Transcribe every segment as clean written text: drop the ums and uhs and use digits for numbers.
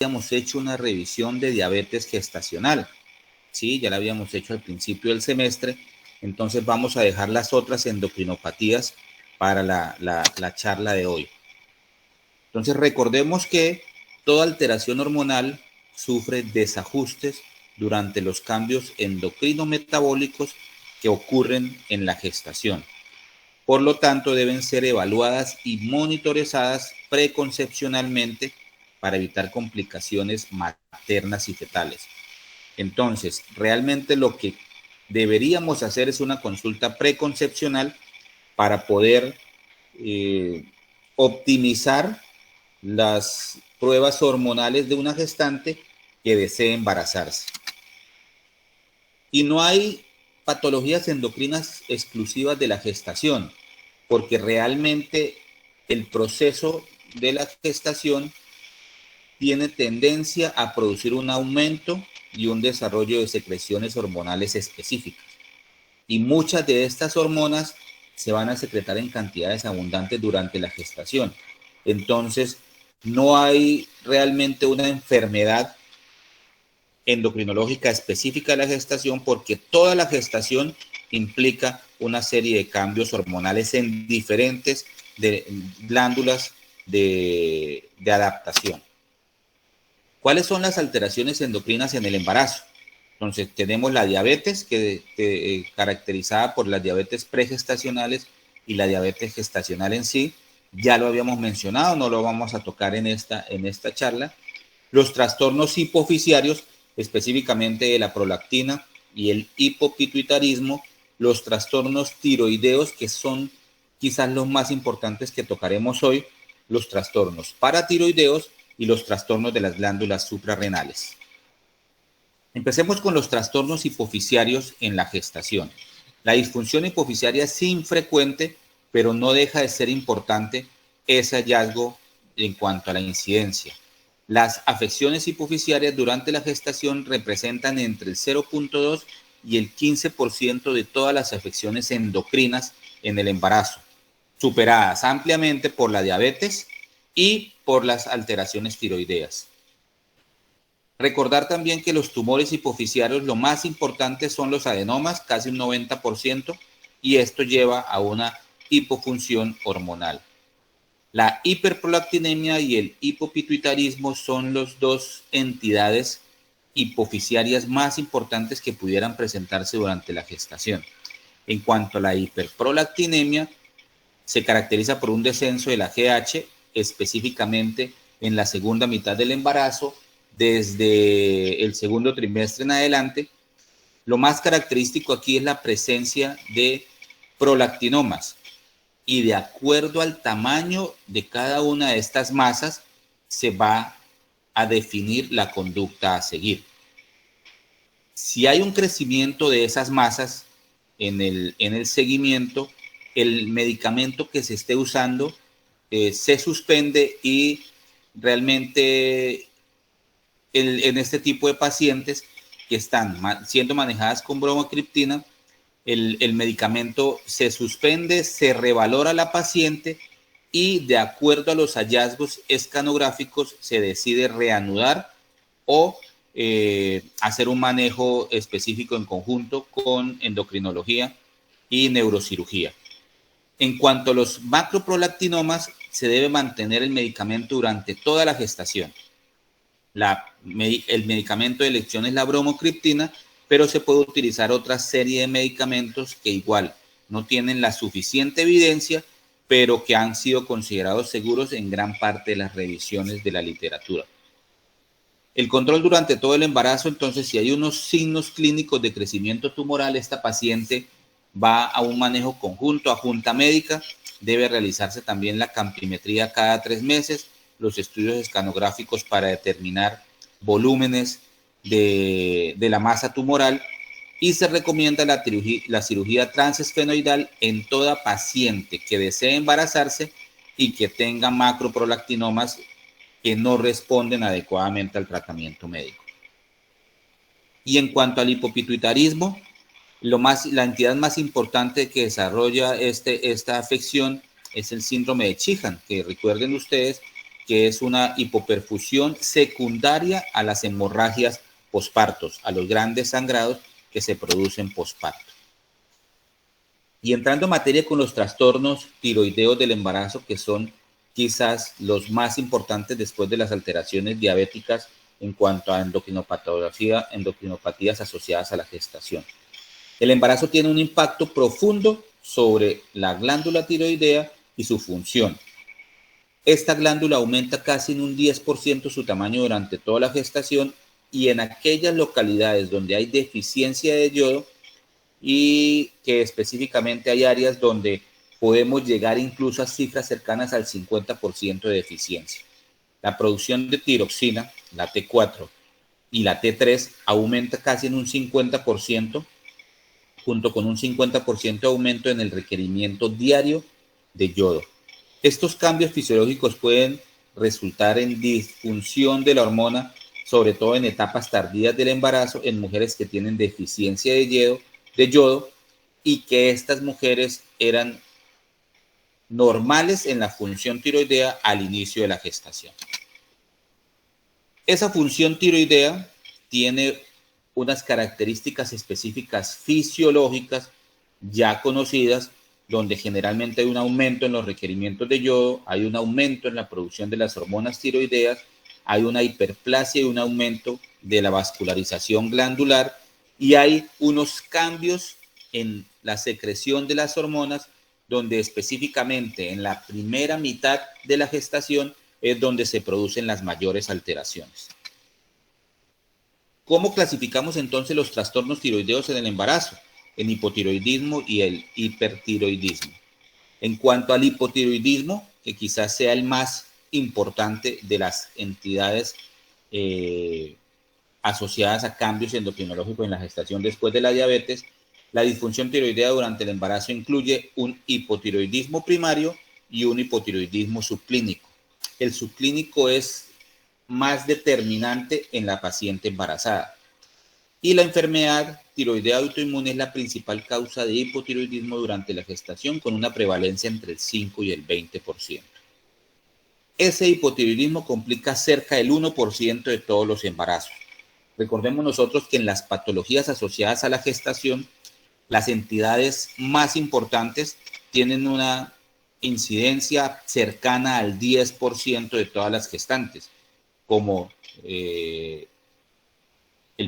habíamos hecho una revisión de diabetes gestacional, ¿sí? Ya la habíamos hecho al principio del semestre, entonces vamos a dejar las otras endocrinopatías para la charla de hoy. Entonces recordemos que toda alteración hormonal sufre desajustes durante los cambios endocrino-metabólicos que ocurren en la gestación. Por lo tanto, deben ser evaluadas y monitorizadas preconcepcionalmente para evitar complicaciones maternas y fetales. Entonces, realmente lo que deberíamos hacer es una consulta preconcepcional para poder optimizar las pruebas hormonales de una gestante que desee embarazarse. Y no hay patologías endocrinas exclusivas de la gestación, porque realmente el proceso de la gestación tiene tendencia a producir un aumento y un desarrollo de secreciones hormonales específicas. Y muchas de estas hormonas se van a secretar en cantidades abundantes durante la gestación. Entonces, no hay realmente una enfermedad endocrinológica específica de la gestación, porque toda la gestación implica una serie de cambios hormonales en diferentes glándulas de adaptación. ¿Cuáles son las alteraciones endocrinas en el embarazo? Entonces, tenemos la diabetes, que caracterizada por las diabetes pregestacionales y la diabetes gestacional en sí. Ya lo habíamos mencionado, no lo vamos a tocar en esta charla. Los trastornos hipofisiarios, específicamente de la prolactina y el hipopituitarismo, los trastornos tiroideos, que son quizás los más importantes que tocaremos hoy, los trastornos paratiroideos y los trastornos de las glándulas suprarrenales. Empecemos con los trastornos hipofisiarios en la gestación. La disfunción hipofisiaria es infrecuente, pero no deja de ser importante ese hallazgo en cuanto a la incidencia. Las afecciones hipofisiarias durante la gestación representan entre el 0.2 y el 15% de todas las afecciones endocrinas en el embarazo, superadas ampliamente por la diabetes y por las alteraciones tiroideas. Recordar también que los tumores hipofisiarios, lo más importante son los adenomas, casi un 90%, y esto lleva a una hipofunción hormonal. La hiperprolactinemia y el hipopituitarismo son las dos entidades hipofisiarias más importantes que pudieran presentarse durante la gestación. En cuanto a la hiperprolactinemia, se caracteriza por un descenso de la GH, específicamente en la segunda mitad del embarazo, desde el segundo trimestre en adelante. Lo más característico aquí es la presencia de prolactinomas, y de acuerdo al tamaño de cada una de estas masas se va a definir la conducta a seguir. Si hay un crecimiento de esas masas en el seguimiento, el medicamento que se esté usando se suspende, y realmente en este tipo de pacientes que están siendo manejadas con bromocriptina, el medicamento se suspende, se revalora a la paciente y de acuerdo a los hallazgos escanográficos se decide reanudar o hacer un manejo específico en conjunto con endocrinología y neurocirugía. En cuanto a los macroprolactinomas, se debe mantener el medicamento durante toda la gestación. El medicamento de elección es la bromocriptina, pero se puede utilizar otra serie de medicamentos que igual no tienen la suficiente evidencia, pero que han sido considerados seguros en gran parte de las revisiones de la literatura. El control durante todo el embarazo, entonces, si hay unos signos clínicos de crecimiento tumoral, esta paciente va a un manejo conjunto, a junta médica. Debe realizarse también la campimetría cada 3 meses, los estudios escanográficos para determinar volúmenes de la masa tumoral, y se recomienda la cirugía transesfenoidal en toda paciente que desee embarazarse y que tenga macroprolactinomas que no responden adecuadamente al tratamiento médico. Y en cuanto al hipopituitarismo, la entidad más importante que desarrolla esta afección es el síndrome de Sheehan, que recuerden ustedes que es una hipoperfusión secundaria a las hemorragias pospartos, a los grandes sangrados que se producen posparto. Y entrando en materia con los trastornos tiroideos del embarazo, que son quizás los más importantes después de las alteraciones diabéticas en cuanto a endocrinopatología, endocrinopatías asociadas a la gestación. El embarazo tiene un impacto profundo sobre la glándula tiroidea y su función. Esta glándula aumenta casi en un 10% su tamaño durante toda la gestación, y en aquellas localidades donde hay deficiencia de yodo, y que específicamente hay áreas donde podemos llegar incluso a cifras cercanas al 50% de deficiencia. La producción de tiroxina, la T4 y la T3, aumenta casi en un 50%, junto con un 50% de aumento en el requerimiento diario de yodo. Estos cambios fisiológicos pueden resultar en disfunción de la hormona, sobre todo en etapas tardías del embarazo, en mujeres que tienen deficiencia de yodo, y que estas mujeres eran normales en la función tiroidea al inicio de la gestación. Esa función tiroidea tiene unas características específicas fisiológicas ya conocidas, donde generalmente hay un aumento en los requerimientos de yodo, hay un aumento en la producción de las hormonas tiroideas, hay una hiperplasia y un aumento de la vascularización glandular, y hay unos cambios en la secreción de las hormonas, donde específicamente en la primera mitad de la gestación es donde se producen las mayores alteraciones. ¿Cómo clasificamos entonces los trastornos tiroideos en el embarazo? El hipotiroidismo y el hipertiroidismo. En cuanto al hipotiroidismo, que quizás sea el más importante de las entidades asociadas a cambios endocrinológicos en la gestación después de la diabetes, la disfunción tiroidea durante el embarazo incluye un hipotiroidismo primario y un hipotiroidismo subclínico. El subclínico es más determinante en la paciente embarazada. Y la enfermedad tiroidea autoinmune es la principal causa de hipotiroidismo durante la gestación, con una prevalencia entre el 5 y el 20%. Ese hipotiroidismo complica cerca del 1% de todos los embarazos. Recordemos nosotros que en las patologías asociadas a la gestación, las entidades más importantes tienen una incidencia cercana al 10% de todas las gestantes, como el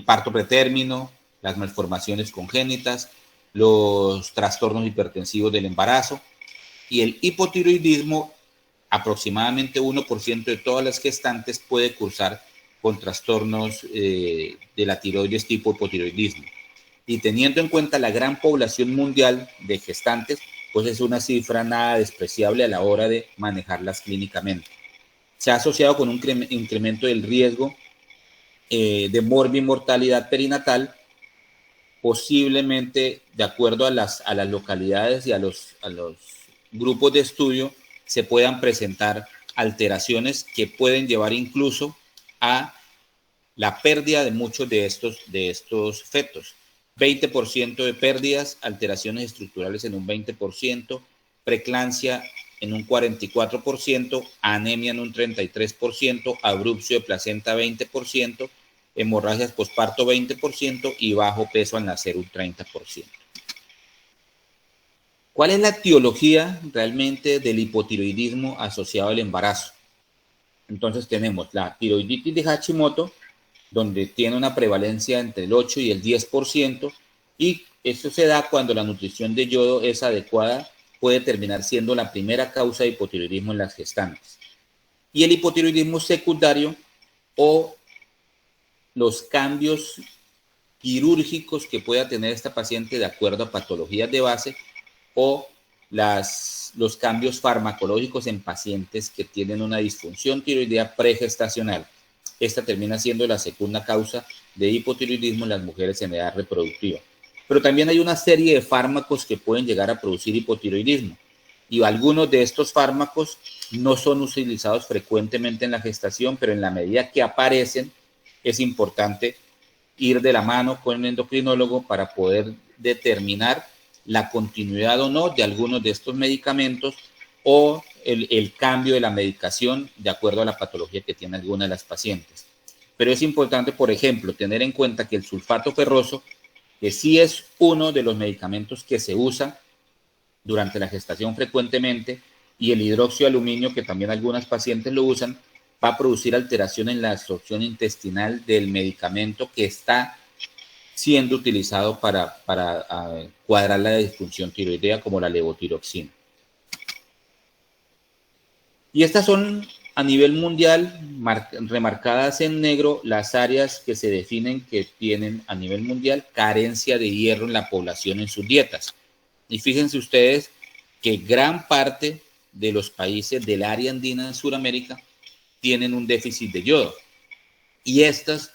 parto pretérmino, las malformaciones congénitas, los trastornos hipertensivos del embarazo, y el hipotiroidismo, aproximadamente 1% de todas las gestantes puede cursar con trastornos de la tiroides tipo hipotiroidismo. Y teniendo en cuenta la gran población mundial de gestantes, pues es una cifra nada despreciable a la hora de manejarlas clínicamente. Se ha asociado con un incremento del riesgo de morbimortalidad perinatal, posiblemente de acuerdo a las localidades y a los grupos de estudio se puedan presentar alteraciones que pueden llevar incluso a la pérdida de muchos de estos fetos. 20% de pérdidas, alteraciones estructurales en un 20%, preeclampsia en un 44%, anemia en un 33%, abrupcio de placenta 20%, hemorragias posparto 20% y bajo peso al nacer un 30%. ¿Cuál es la etiología realmente del hipotiroidismo asociado al embarazo? Entonces tenemos la tiroiditis de Hashimoto, donde tiene una prevalencia entre el 8 y el 10%, y esto se da cuando la nutrición de yodo es adecuada, puede terminar siendo la primera causa de hipotiroidismo en las gestantes. Y el hipotiroidismo secundario, o los cambios quirúrgicos que pueda tener esta paciente de acuerdo a patologías de base, o los cambios farmacológicos en pacientes que tienen una disfunción tiroidea pregestacional. Esta termina siendo la segunda causa de hipotiroidismo en las mujeres en edad reproductiva. Pero también hay una serie de fármacos que pueden llegar a producir hipotiroidismo, y algunos de estos fármacos no son utilizados frecuentemente en la gestación, pero en la medida que aparecen es importante ir de la mano con el endocrinólogo para poder determinar la continuidad o no de algunos de estos medicamentos, o el cambio de la medicación de acuerdo a la patología que tiene alguna de las pacientes. Pero es importante, por ejemplo, tener en cuenta que el sulfato ferroso, que sí es uno de los medicamentos que se usa durante la gestación frecuentemente, y el hidróxido de aluminio, que también algunas pacientes lo usan, va a producir alteración en la absorción intestinal del medicamento que está siendo utilizado para cuadrar la disfunción tiroidea, como la levotiroxina. Y estas son a nivel mundial, remarcadas en negro, las áreas que se definen que tienen a nivel mundial carencia de hierro en la población en sus dietas. Y fíjense ustedes que gran parte de los países del área andina de Sudamérica tienen un déficit de yodo. Y estos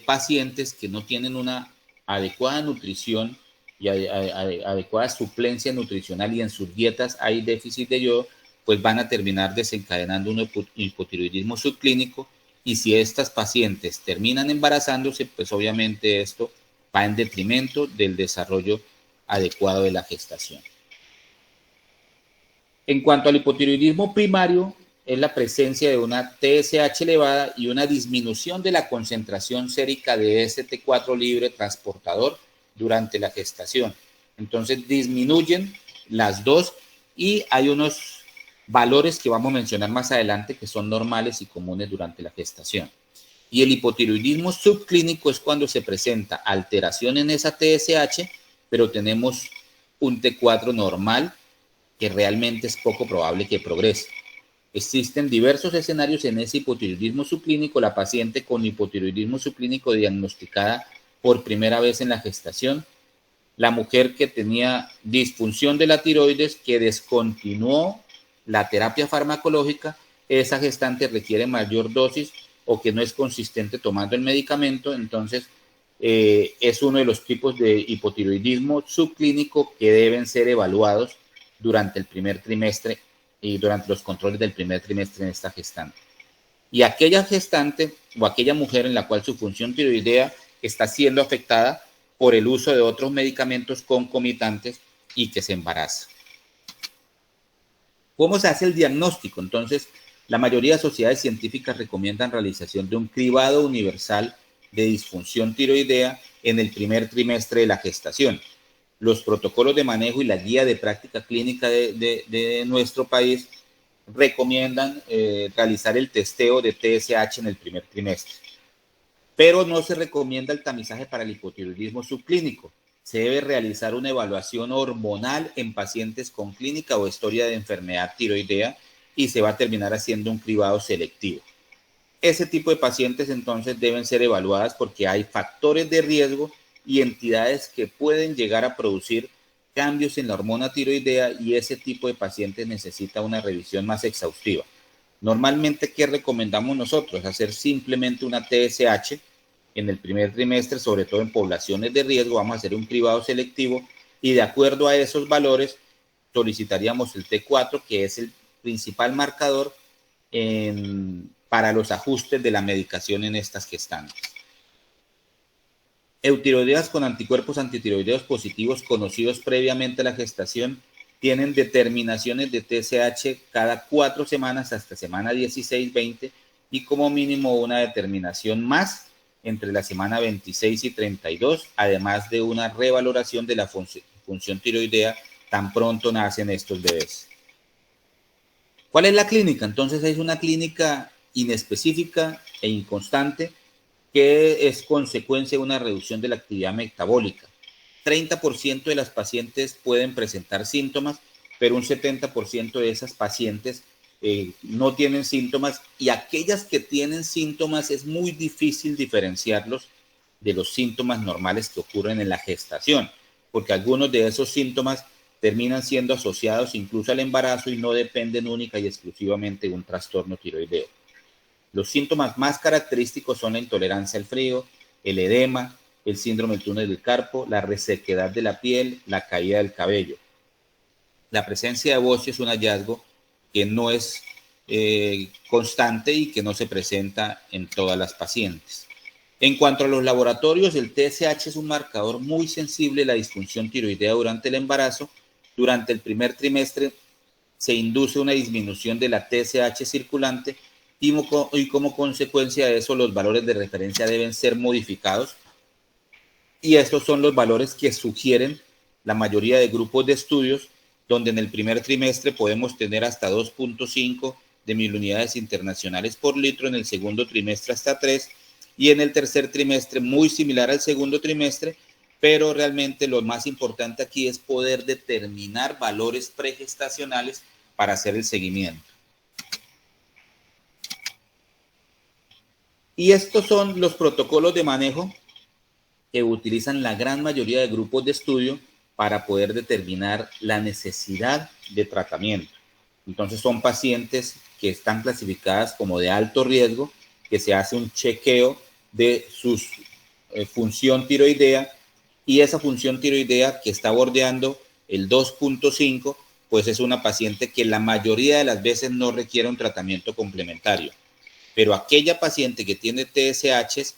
pacientes que no tienen una adecuada nutrición y adecuada suplencia nutricional, y en sus dietas hay déficit de yodo, pues van a terminar desencadenando un hipotiroidismo subclínico, y si estas pacientes terminan embarazándose, pues obviamente esto va en detrimento del desarrollo adecuado de la gestación. En cuanto al hipotiroidismo primario, es la presencia de una TSH elevada y una disminución de la concentración sérica de ST4 libre transportador durante la gestación. Entonces disminuyen las dos, y hay unos valores que vamos a mencionar más adelante que son normales y comunes durante la gestación. Y el hipotiroidismo subclínico es cuando se presenta alteración en esa TSH, pero tenemos un T4 normal que realmente es poco probable que progrese. Existen diversos escenarios en ese hipotiroidismo subclínico. La paciente con hipotiroidismo subclínico diagnosticada por primera vez en la gestación, la mujer que tenía disfunción de la tiroides, que descontinuó la terapia farmacológica, esa gestante requiere mayor dosis o que no es consistente tomando el medicamento. Entonces es uno de los tipos de hipotiroidismo subclínico que deben ser evaluados durante el primer trimestre y durante los controles del primer trimestre en esta gestante. Y aquella gestante o aquella mujer en la cual su función tiroidea está siendo afectada por el uso de otros medicamentos concomitantes y que se embaraza. ¿Cómo se hace el diagnóstico? Entonces, la mayoría de sociedades científicas recomiendan realización de un cribado universal de disfunción tiroidea en el primer trimestre de la gestación. Los protocolos de manejo y la guía de práctica clínica de nuestro país recomiendan realizar el testeo de TSH en el primer trimestre. Pero no se recomienda el tamizaje para el hipotiroidismo subclínico. Se debe realizar una evaluación hormonal en pacientes con clínica o historia de enfermedad tiroidea, y se va a terminar haciendo un cribado selectivo. Ese tipo de pacientes entonces deben ser evaluadas porque hay factores de riesgo y entidades que pueden llegar a producir cambios en la hormona tiroidea, y ese tipo de pacientes necesita una revisión más exhaustiva. Normalmente, ¿qué recomendamos nosotros? Hacer simplemente una TSH en el primer trimestre, sobre todo en poblaciones de riesgo. Vamos a hacer un cribado selectivo y de acuerdo a esos valores solicitaríamos el T4, que es el principal marcador para los ajustes de la medicación en estas gestantes. Eutiroideas con anticuerpos antitiroideos positivos conocidos previamente a la gestación tienen determinaciones de TSH cada 4 semanas hasta semana 16-20, y como mínimo una determinación más entre la semana 26 y 32, además de una revaloración de la función tiroidea tan pronto nacen estos bebés. ¿Cuál es la clínica? Entonces es una clínica inespecífica e inconstante que es consecuencia de una reducción de la actividad metabólica. 30% de las pacientes pueden presentar síntomas, pero un 70% de esas pacientes no tienen síntomas, y aquellas que tienen síntomas es muy difícil diferenciarlos de los síntomas normales que ocurren en la gestación, porque algunos de esos síntomas terminan siendo asociados incluso al embarazo y no dependen única y exclusivamente de un trastorno tiroideo. Los síntomas más característicos son la intolerancia al frío, el edema, el síndrome del túnel del carpo, la resequedad de la piel, la caída del cabello. La presencia de bocio es un hallazgo que no es constante y que no se presenta en todas las pacientes. En cuanto a los laboratorios, el TSH es un marcador muy sensible de la disfunción tiroidea durante el embarazo. Durante el primer trimestre se induce una disminución de la TSH circulante y como consecuencia de eso los valores de referencia deben ser modificados. Y estos son los valores que sugieren la mayoría de grupos de estudios, donde en el primer trimestre podemos tener hasta 2.5 de milunidades internacionales por litro, en el segundo trimestre hasta 3, y en el tercer trimestre muy similar al segundo trimestre, pero realmente lo más importante aquí es poder determinar valores pregestacionales para hacer el seguimiento. Y estos son los protocolos de manejo que utilizan la gran mayoría de grupos de estudio para poder determinar la necesidad de tratamiento. Entonces son pacientes que están clasificadas como de alto riesgo, que se hace un chequeo de su función tiroidea, y esa función tiroidea que está bordeando el 2.5, pues es una paciente que la mayoría de las veces no requiere un tratamiento complementario. Pero aquella paciente que tiene TSHs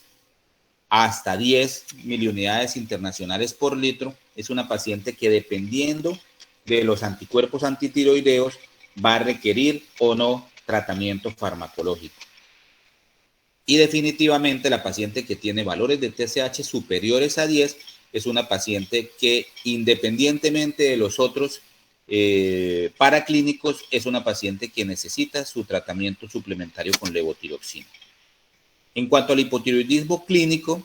hasta 10 miliunidades internacionales por litro es una paciente que, dependiendo de los anticuerpos antitiroideos, va a requerir o no tratamiento farmacológico. Y definitivamente la paciente que tiene valores de TSH superiores a 10 es una paciente que, independientemente de los otros paraclínicos, es una paciente que necesita su tratamiento suplementario con levotiroxina. En cuanto al hipotiroidismo clínico,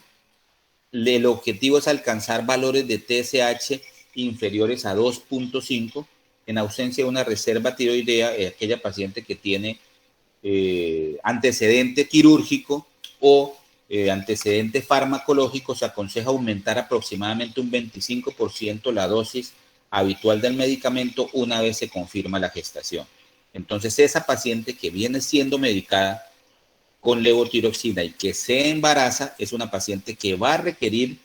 el objetivo es alcanzar valores de TSH inferiores a 2.5 en ausencia de una reserva tiroidea en aquella paciente que tiene antecedente quirúrgico o antecedente farmacológico. Se aconseja aumentar aproximadamente un 25% la dosis habitual del medicamento una vez se confirma la gestación. Entonces, esa paciente que viene siendo medicada con levotiroxina y que se embaraza es una paciente que va a requerir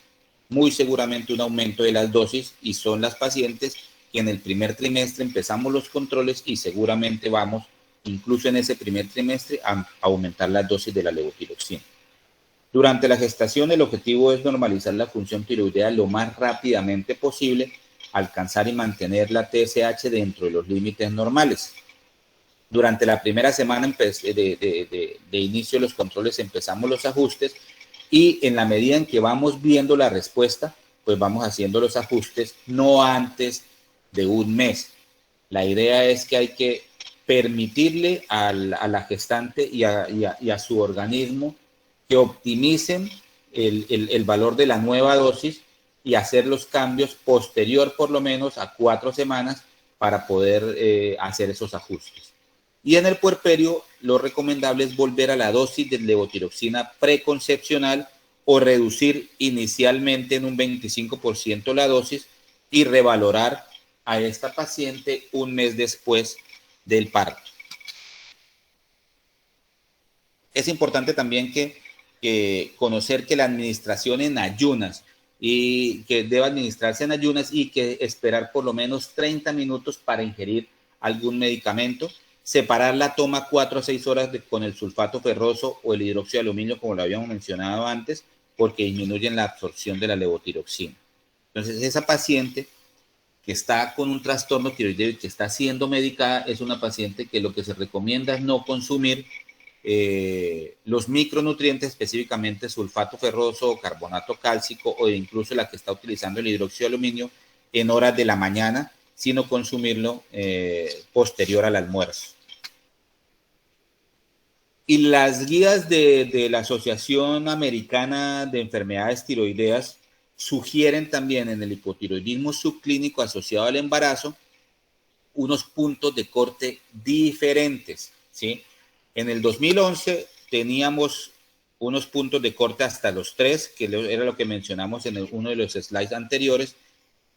muy seguramente un aumento de las dosis, y son las pacientes que en el primer trimestre empezamos los controles y seguramente vamos, incluso en ese primer trimestre, a aumentar las dosis de la levotiroxina. Durante la gestación, el objetivo es normalizar la función tiroidea lo más rápidamente posible, alcanzar y mantener la TSH dentro de los límites normales. Durante la primera semana de inicio de los controles empezamos los ajustes, y en la medida en que vamos viendo la respuesta, pues vamos haciendo los ajustes no antes de un mes. La idea es que hay que permitirle a la gestante y a su organismo que optimicen el valor de la nueva dosis y hacer los cambios posterior por lo menos a 4 semanas para poder hacer esos ajustes. Y en el puerperio, lo recomendable es volver a la dosis de levotiroxina preconcepcional o reducir inicialmente en un 25% la dosis y revalorar a esta paciente un mes después del parto. Es importante también conocer que la administración en ayunas, y que debe administrarse en ayunas y que esperar por lo menos 30 minutos para ingerir algún medicamento. Separar la toma 4 a 6 horas con el sulfato ferroso o el hidróxido de aluminio, como lo habíamos mencionado antes, porque disminuyen la absorción de la levotiroxina. Entonces, esa paciente que está con un trastorno tiroideo y que está siendo medicada es una paciente que lo que se recomienda es no consumir los micronutrientes, específicamente sulfato ferroso, carbonato cálcico o incluso la que está utilizando el hidróxido de aluminio en horas de la mañana, sino consumirlo posterior al almuerzo. Y las guías de la Asociación Americana de Enfermedades Tiroideas sugieren también en el hipotiroidismo subclínico asociado al embarazo unos puntos de corte diferentes, ¿sí? En el 2011 teníamos unos puntos de corte hasta los 3, que era lo que mencionamos en uno de los slides anteriores,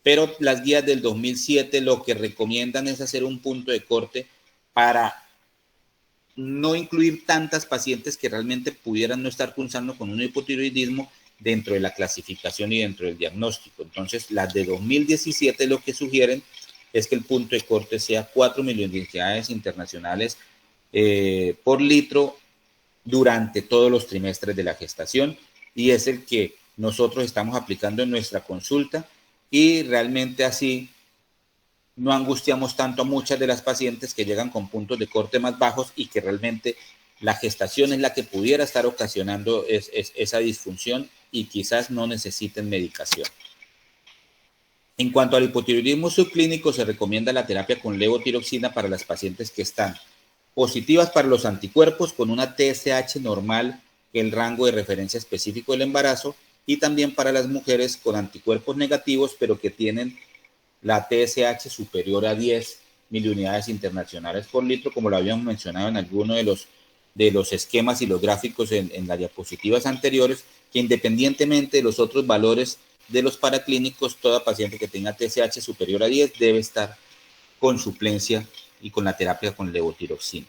pero las guías del 2007 lo que recomiendan es hacer un punto de corte para no incluir tantas pacientes que realmente pudieran no estar cursando con un hipotiroidismo dentro de la clasificación y dentro del diagnóstico. Entonces, las de 2017 lo que sugieren es que el punto de corte sea 4 milunidades internacionales por litro durante todos los trimestres de la gestación, y es el que nosotros estamos aplicando en nuestra consulta, y realmente así no angustiamos tanto a muchas de las pacientes que llegan con puntos de corte más bajos y que realmente la gestación es la que pudiera estar ocasionando esa disfunción y quizás no necesiten medicación. En cuanto al hipotiroidismo subclínico, se recomienda la terapia con levotiroxina para las pacientes que están positivas para los anticuerpos con una TSH normal, que es el rango de referencia específico del embarazo, y también para las mujeres con anticuerpos negativos, pero que tienen la TSH superior a 10 miliunidades internacionales por litro, como lo habíamos mencionado en alguno de los esquemas y los gráficos en las diapositivas anteriores, que independientemente de los otros valores de los paraclínicos, toda paciente que tenga TSH superior a 10 debe estar con suplencia y con la terapia con levotiroxina.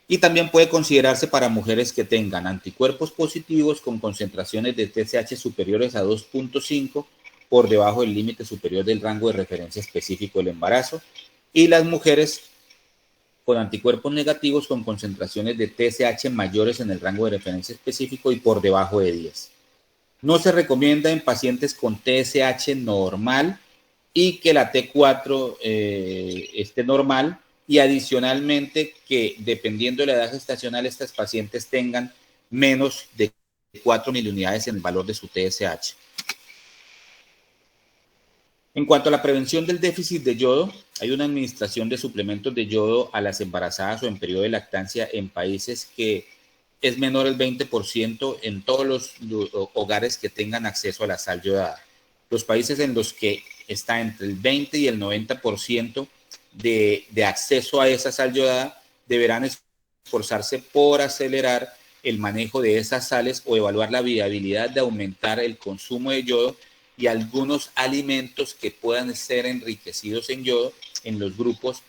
Y también puede considerarse para mujeres que tengan anticuerpos positivos con concentraciones de TSH superiores a 2.5 por debajo del límite superior del rango de referencia específico del embarazo, y las mujeres con anticuerpos negativos con concentraciones de TSH mayores en el rango de referencia específico y por debajo de 10. No se recomienda en pacientes con TSH normal y que la T4 esté normal, y adicionalmente que dependiendo de la edad gestacional estas pacientes tengan menos de 4 miliunidades en el valor de su TSH. En cuanto a la prevención del déficit de yodo, hay una administración de suplementos de yodo a las embarazadas o en periodo de lactancia en países que es menor el 20% en todos los hogares que tengan acceso a la sal yodada. Los países en los que está entre el 20 y el 90% de acceso a esa sal yodada deberán esforzarse por acelerar el manejo de esas sales o evaluar la viabilidad de aumentar el consumo de yodo y algunos alimentos que puedan ser enriquecidos en yodo en los grupos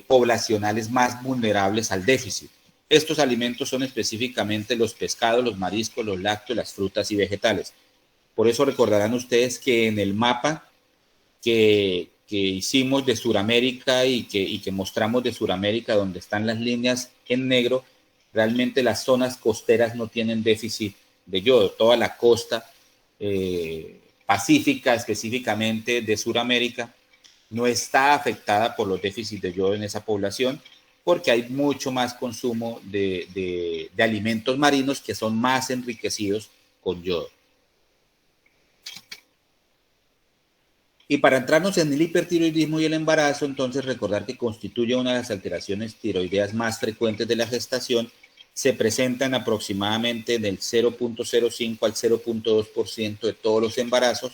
poblacionales más vulnerables al déficit. Estos alimentos son específicamente los pescados, los mariscos, los lácteos, las frutas y vegetales. Por eso recordarán ustedes que en el mapa que hicimos de Sudamérica y que mostramos de Sudamérica, donde están las líneas en negro, realmente las zonas costeras no tienen déficit de yodo. Toda la costa pacífica, específicamente de Sudamérica, no está afectada por los déficits de yodo en esa población, porque hay mucho más consumo de alimentos marinos que son más enriquecidos con yodo. Y para entrarnos en el hipertiroidismo y el embarazo, entonces recordar que constituye una de las alteraciones tiroideas más frecuentes de la gestación. Se presentan aproximadamente del 0.05 al 0.2% de todos los embarazos.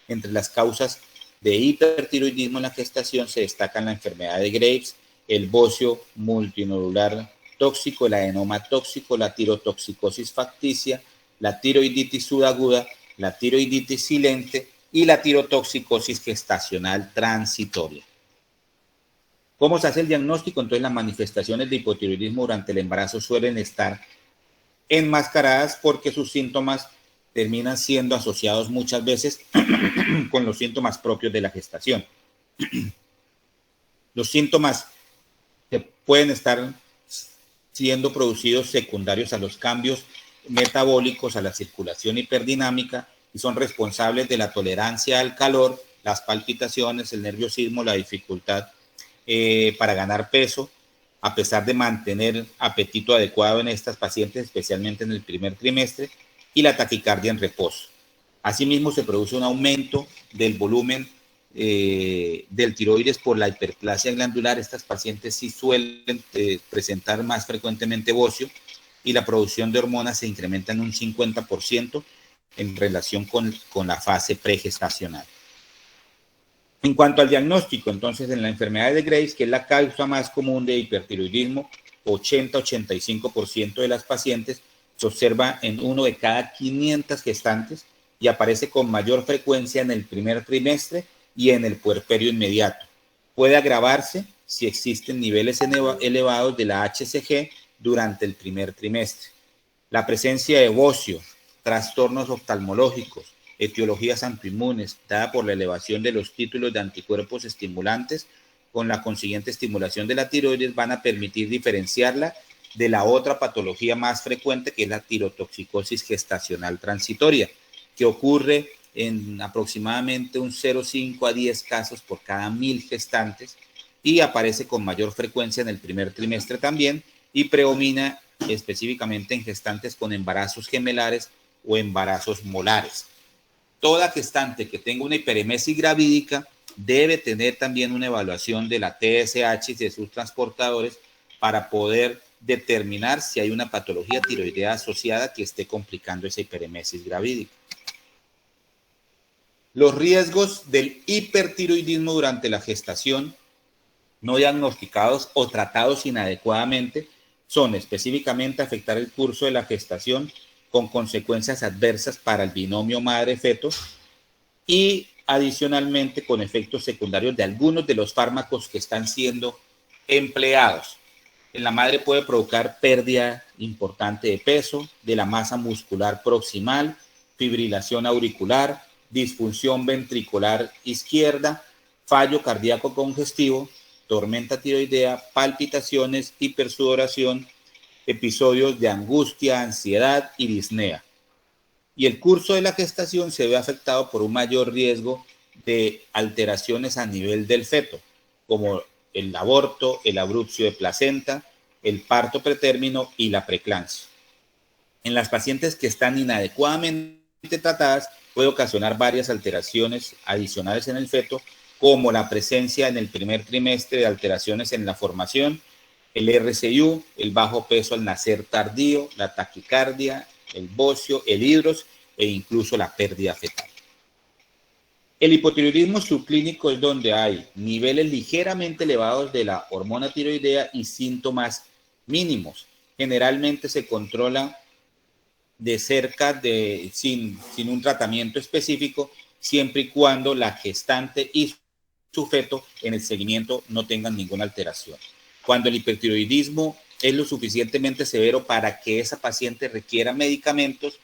Entre las causas de hipertiroidismo en la gestación se destacan la enfermedad de Graves, el bocio multinodular tóxico, el adenoma tóxico, la tirotoxicosis facticia, la tiroiditis subaguda, la tiroiditis silente y la tirotoxicosis gestacional transitoria. ¿Cómo se hace el diagnóstico? Entonces, las manifestaciones de hipotiroidismo durante el embarazo suelen estar enmascaradas porque sus síntomas terminan siendo asociados muchas veces con los síntomas propios de la gestación. Los síntomas que pueden estar siendo producidos secundarios a los cambios metabólicos, a la circulación hiperdinámica, y son responsables de la tolerancia al calor, las palpitaciones, el nerviosismo, la dificultad para ganar peso, a pesar de mantener apetito adecuado en estas pacientes, especialmente en el primer trimestre, y la taquicardia en reposo. Asimismo, se produce un aumento del volumen del tiroides por la hiperplasia glandular. Estas pacientes sí suelen presentar más frecuentemente bocio, y la producción de hormonas se incrementa en un 50% en relación con la fase pregestacional. En cuanto al diagnóstico, entonces, en la enfermedad de Graves, que es la causa más común de hipertiroidismo, 80-85% de las pacientes, se observa en 1 de cada 500 gestantes y aparece con mayor frecuencia en el primer trimestre y en el puerperio inmediato. Puede agravarse si existen niveles elevados de la HCG durante el primer trimestre. La presencia de bocio, trastornos oftalmológicos, etiologías autoinmunes, dada por la elevación de los títulos de anticuerpos estimulantes, con la consiguiente estimulación de la tiroides, van a permitir diferenciarla de la otra patología más frecuente, que es la tirotoxicosis gestacional transitoria, que ocurre en aproximadamente un 0,5 a 10 casos por cada 1000 gestantes y aparece con mayor frecuencia en el primer trimestre también y predomina específicamente en gestantes con embarazos gemelares o embarazos molares. Toda gestante que tenga una hiperemesis gravídica debe tener también una evaluación de la TSH y de sus transportadores para poder determinar si hay una patología tiroidea asociada que esté complicando esa hiperemesis gravídica. Los riesgos del hipertiroidismo durante la gestación no diagnosticados o tratados inadecuadamente son específicamente afectar el curso de la gestación con consecuencias adversas para el binomio madre-feto y adicionalmente con efectos secundarios de algunos de los fármacos que están siendo empleados. En la madre puede provocar pérdida importante de peso, de la masa muscular proximal, fibrilación auricular, disfunción ventricular izquierda, fallo cardíaco congestivo, tormenta tiroidea, palpitaciones, hipersudoración, episodios de angustia, ansiedad y disnea. Y el curso de la gestación se ve afectado por un mayor riesgo de alteraciones a nivel del feto, como el aborto, el abrupcio de placenta, el parto pretérmino y la preeclampsia. En las pacientes que están inadecuadamente tratadas, puede ocasionar varias alteraciones adicionales en el feto, como la presencia en el primer trimestre de alteraciones en la formación, el RCU, el bajo peso al nacer tardío, la taquicardia, el bocio, el hidros e incluso la pérdida fetal. El hipotiroidismo subclínico es donde hay niveles ligeramente elevados de la hormona tiroidea y síntomas mínimos. Generalmente se controla de cerca sin un tratamiento específico, siempre y cuando la gestante y su feto en el seguimiento no tengan ninguna alteración. Cuando el hipertiroidismo es lo suficientemente severo para que esa paciente requiera medicamentos,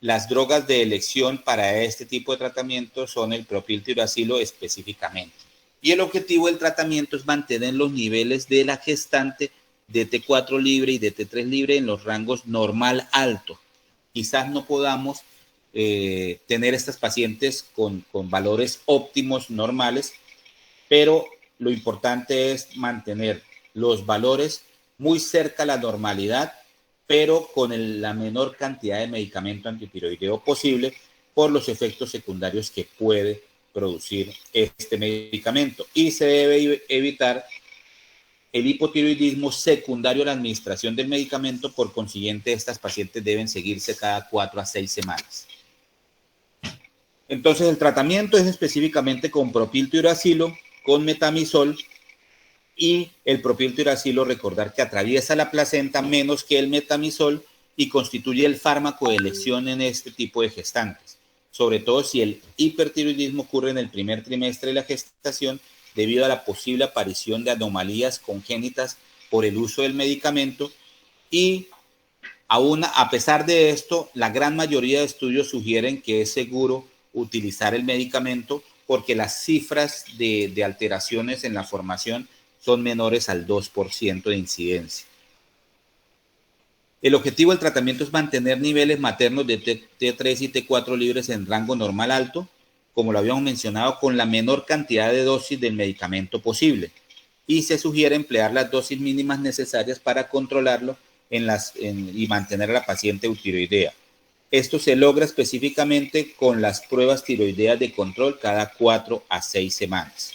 las drogas de elección para este tipo de tratamiento son el propiltiuracilo específicamente. Y el objetivo del tratamiento es mantener los niveles de la gestante de T4 libre y de T3 libre en los rangos normal alto. Quizás no podamos tener estas pacientes con valores óptimos normales, pero lo importante es mantener los valores muy cerca a la normalidad, pero con la menor cantidad de medicamento antitiroideo posible por los efectos secundarios que puede producir este medicamento. Y se debe evitar el hipotiroidismo secundario a la administración del medicamento. Por consiguiente, estas pacientes deben seguirse cada 4 a 6 semanas. Entonces, el tratamiento es específicamente con propiltiuracilo, con metamizol, y el propiltiuracilo, recordar que atraviesa la placenta menos que el metamizol y constituye el fármaco de elección en este tipo de gestantes, sobre todo si el hipertiroidismo ocurre en el primer trimestre de la gestación debido a la posible aparición de anomalías congénitas por el uso del medicamento. Y aún a pesar de esto, la gran mayoría de estudios sugieren que es seguro utilizar el medicamento porque las cifras de alteraciones en la formación son menores al 2% de incidencia. El objetivo del tratamiento es mantener niveles maternos de T3 y T4 libres en rango normal alto, como lo habíamos mencionado, con la menor cantidad de dosis del medicamento posible. Y se sugiere emplear las dosis mínimas necesarias para controlarlo y mantener a la paciente eutiroidea. Esto se logra específicamente con las pruebas tiroideas de control cada 4 a 6 semanas.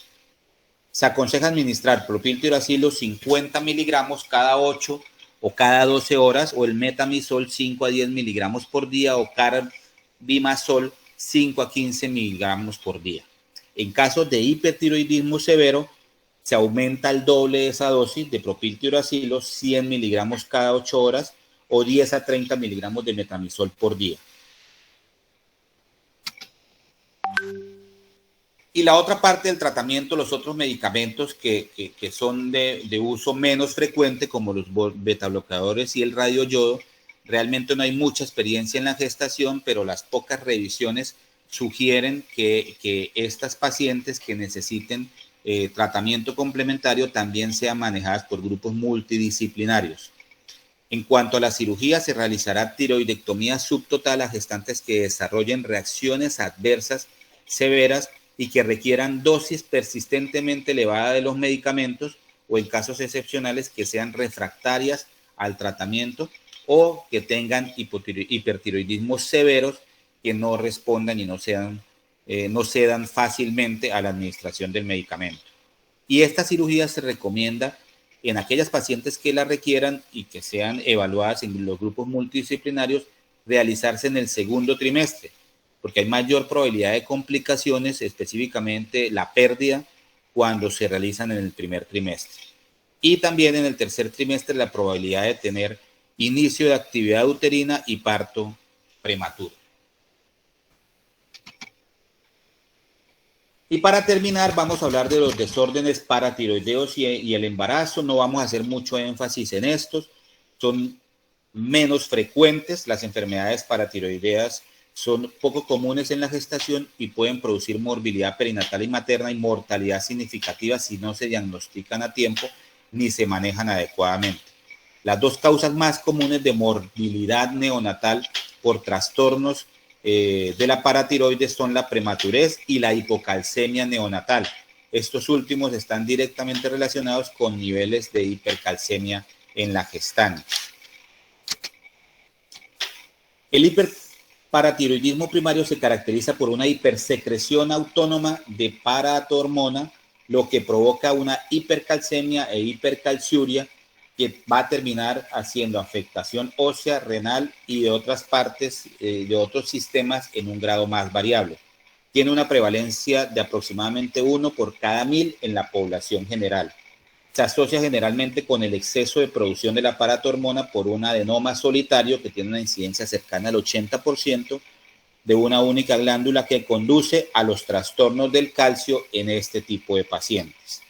Se aconseja administrar propiltiuracilo 50 miligramos cada 8 o cada 12 horas, o el metamizol 5 a 10 miligramos por día, o carbimazol 5 a 15 miligramos por día. En casos de hipertiroidismo severo, se aumenta el doble de esa dosis de propiltiuracilo, 100 miligramos cada 8 horas, o 10 a 30 miligramos de metamizol por día. Y la otra parte del tratamiento, los otros medicamentos que son de uso menos frecuente, como los betabloqueadores y el radioyodo, realmente no hay mucha experiencia en la gestación, pero las pocas revisiones sugieren que estas pacientes que necesiten tratamiento complementario también sean manejadas por grupos multidisciplinarios. En cuanto a la cirugía, se realizará tiroidectomía subtotal a gestantes que desarrollen reacciones adversas severas y que requieran dosis persistentemente elevada de los medicamentos o en casos excepcionales que sean refractarias al tratamiento o que tengan hipertiroidismos severos que no respondan y no cedan fácilmente a la administración del medicamento. Y esta cirugía se recomienda en aquellas pacientes que la requieran y que sean evaluadas en los grupos multidisciplinarios, realizarse en el segundo trimestre, porque hay mayor probabilidad de complicaciones, específicamente la pérdida, cuando se realizan en el primer trimestre. Y también en el tercer trimestre la probabilidad de tener inicio de actividad uterina y parto prematuro. Y para terminar, vamos a hablar de los desórdenes paratiroideos y el embarazo. No vamos a hacer mucho énfasis en estos. Son menos frecuentes. Las enfermedades paratiroideas son poco comunes en la gestación y pueden producir morbilidad perinatal y materna y mortalidad significativa si no se diagnostican a tiempo ni se manejan adecuadamente. Las dos causas más comunes de morbilidad neonatal por trastornos de la paratiroides son la prematurez y la hipocalcemia neonatal. Estos últimos están directamente relacionados con niveles de hipercalcemia en la gestante. El hiperparatiroidismo primario se caracteriza por una hipersecreción autónoma de paratormona, lo que provoca una hipercalcemia e hipercalciuria que va a terminar haciendo afectación ósea, renal y de otras partes, de otros sistemas en un grado más variable. Tiene una prevalencia de aproximadamente 1 por cada 1000 en la población general. Se asocia generalmente con el exceso de producción de la paratormona por un adenoma solitario que tiene una incidencia cercana al 80% de una única glándula que conduce a los trastornos del calcio en este tipo de pacientes.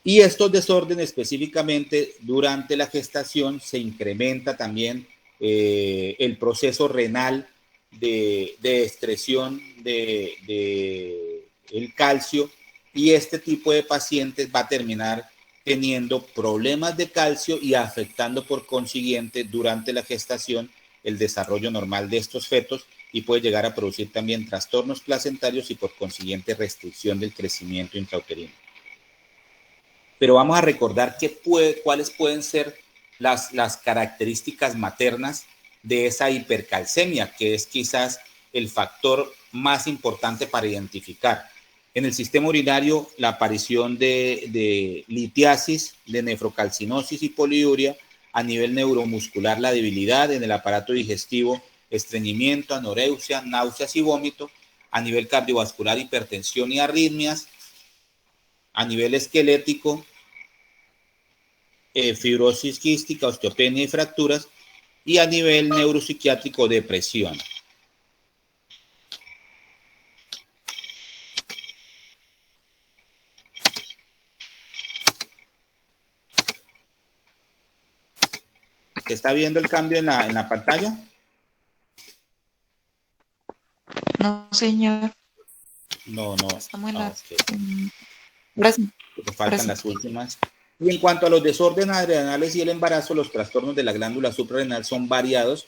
Y estos desórdenes específicamente durante la gestación se incrementa también el proceso renal de excreción de el calcio, y este tipo de pacientes va a terminar teniendo problemas de calcio y afectando por consiguiente durante la gestación el desarrollo normal de estos fetos, y puede llegar a producir también trastornos placentarios y por consiguiente restricción del crecimiento intrauterino. Pero vamos a recordar cuáles pueden ser las características maternas de esa hipercalcemia, que es quizás el factor más importante para identificar. En el sistema urinario, la aparición de litiasis, de nefrocalcinosis y poliuria. A nivel neuromuscular, la debilidad. En el aparato digestivo, estreñimiento, anorexia, náuseas y vómito. A nivel cardiovascular, hipertensión y arritmias. A nivel esquelético, fibrosis quística, osteopenia y fracturas. Y a nivel neuropsiquiátrico, depresión. ¿Se está viendo el cambio en la pantalla? No, señor. No. Estamos en las... Okay. Gracias. Faltan las últimas. Y en cuanto a los desórdenes adrenales y el embarazo, los trastornos de la glándula suprarrenal son variados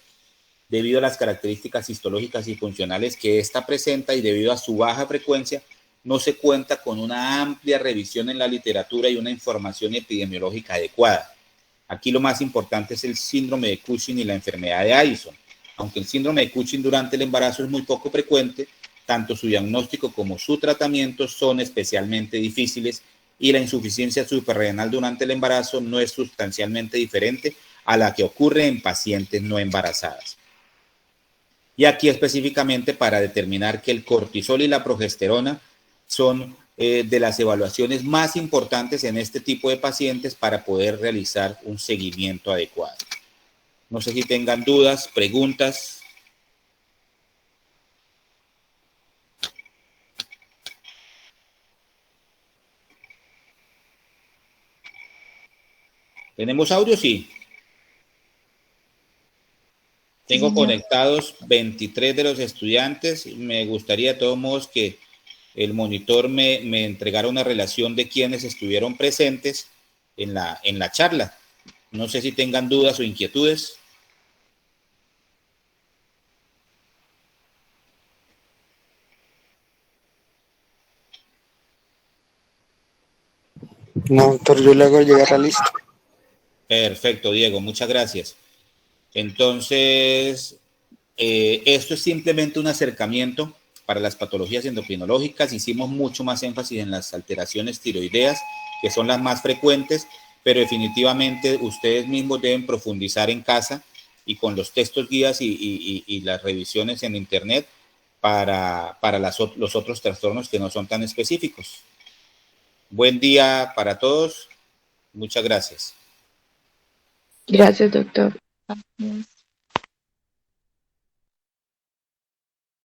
debido a las características histológicas y funcionales que ésta presenta, y debido a su baja frecuencia no se cuenta con una amplia revisión en la literatura y una información epidemiológica adecuada. Aquí lo más importante es el síndrome de Cushing y la enfermedad de Addison. Aunque el síndrome de Cushing durante el embarazo es muy poco frecuente, tanto su diagnóstico como su tratamiento son especialmente difíciles, y la insuficiencia suprarrenal durante el embarazo no es sustancialmente diferente a la que ocurre en pacientes no embarazadas. Y aquí específicamente para determinar que el cortisol y la progesterona son de las evaluaciones más importantes en este tipo de pacientes para poder realizar un seguimiento adecuado. No sé si tengan dudas, preguntas. ¿Tenemos audio? Sí. Tengo conectados 23 de los estudiantes. Me gustaría de todos modos que el monitor me entregara una relación de quienes estuvieron presentes en la charla. No sé si tengan dudas o inquietudes. No, doctor, yo le hago llegar la lista. Perfecto, Diego, muchas gracias. Entonces, esto es simplemente un acercamiento para las patologías endocrinológicas. Hicimos mucho más énfasis en las alteraciones tiroideas, que son las más frecuentes, pero definitivamente ustedes mismos deben profundizar en casa y con los textos guías y las revisiones en internet para los otros trastornos que no son tan específicos. Buen día para todos. Muchas gracias. Gracias, doctor. Gracias.